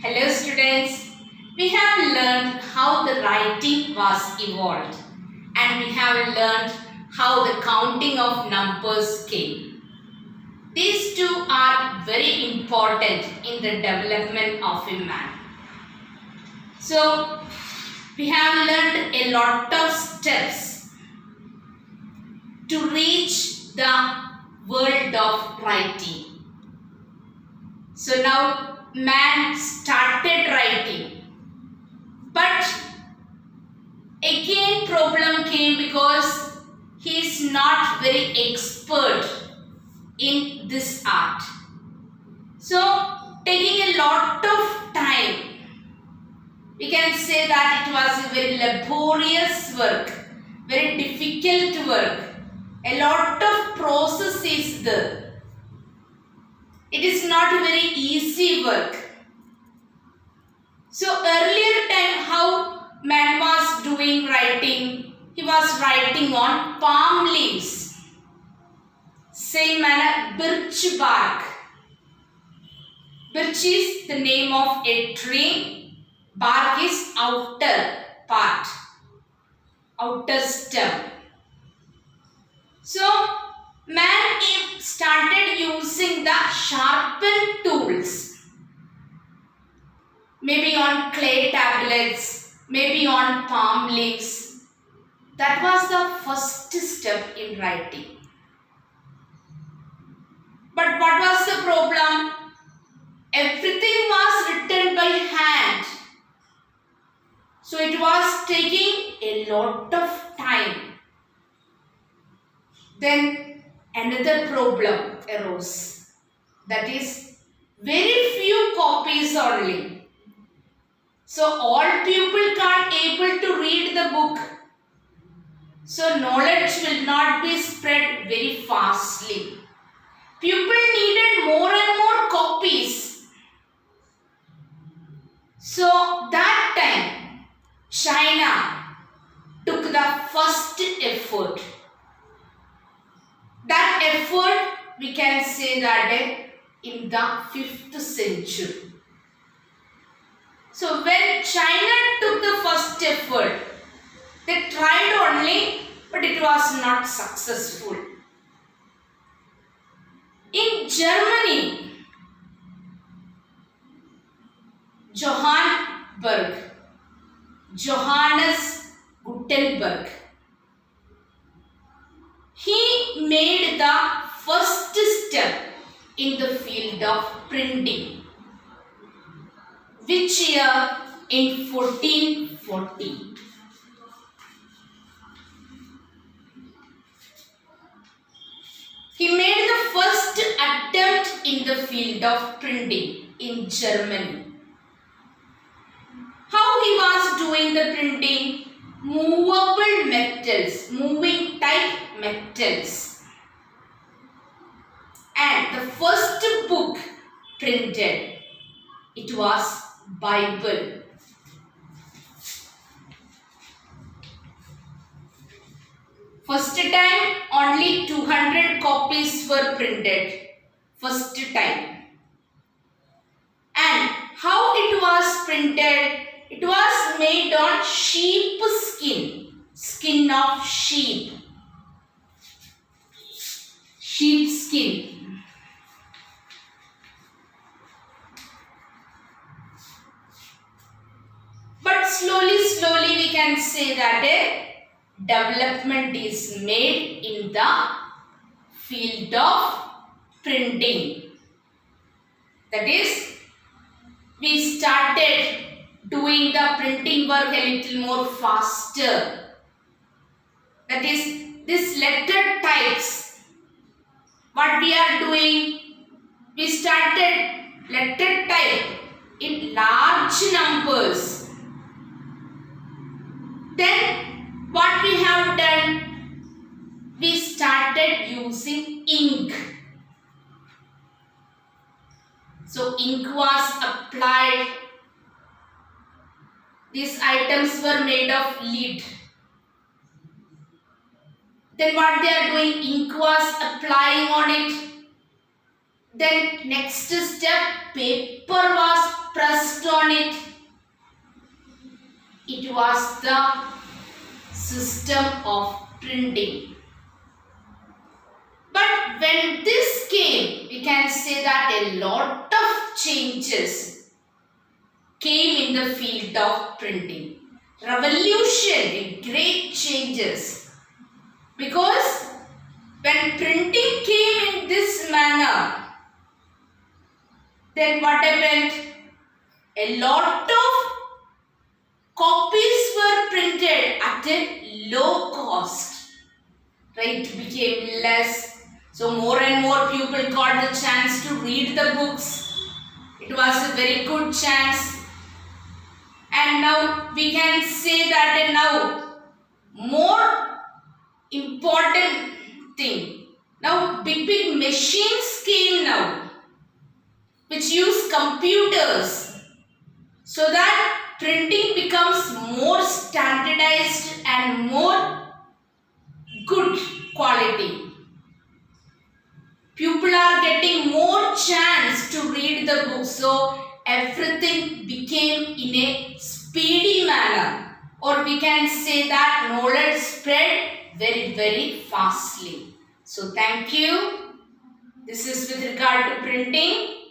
Hello students, we have learned how the writing was evolved and we have learned how the counting of numbers came. These two are very important in the development of a man. So, we have learned a lot of steps to reach the world of writing. So now man started writing, but again problem came because he is not very expert in this art. So taking a lot of time, we can say that it was a very laborious work, very difficult work. A lot of process is there. It is not a very easy work. So earlier time how man was doing writing, he was writing on palm leaves. Same manner birch bark. Birch is the name of a tree. Bark is outer part, outer stem. So man started using the sharpened tools, maybe on clay tablets, maybe on palm leaves. That was the first step in writing. But what was the problem? Everything was written by hand. So it was taking a lot of time. Then another problem arose. That is very few copies only. So all people can't able to read the book. So knowledge will not be spread very fastly. People needed more and more copies. So that time China took the first effort. That effort we can say that in the 5th century. So when China took the first effort, they tried only, but it was not successful. In Germany, Johannes Gutenberg, he made the first step in the field of printing. Which year? In 1440. He made the first attempt in the field of printing in Germany. How he was doing the printing? Movable metals, moving type metals. And the first book printed, it was Bible. First time only 200 copies were printed. First time. And how it was printed? It was made on sheep skin. Skin of sheep. Sheep skin. But slowly we can say that a development is made in the field of printing. That is, we started doing the printing work a little more faster. That is, this letter types. What we are doing? We started letter type in large numbers. Then what we have done? We started using ink. So ink was applied. These items were made of lead. Then what they are doing? Ink was applying on it. Then next step, paper was pressed was the system of printing. But when this came, we can say that a lot of changes came in the field of printing. Revolution, great changes. Because when printing came in this manner, then what happened? A lot of copies were printed at a low cost. Right? It became less. So more and more people got the chance to read the books. It was a very good chance. And now we can say that now more important thing. Now big machines came now which use computers so that printing becomes more standardized and more good quality. People are getting more chance to read the book, so everything became in a speedy manner, or we can say that knowledge spread very fastly. So thank you. This is with regard to printing.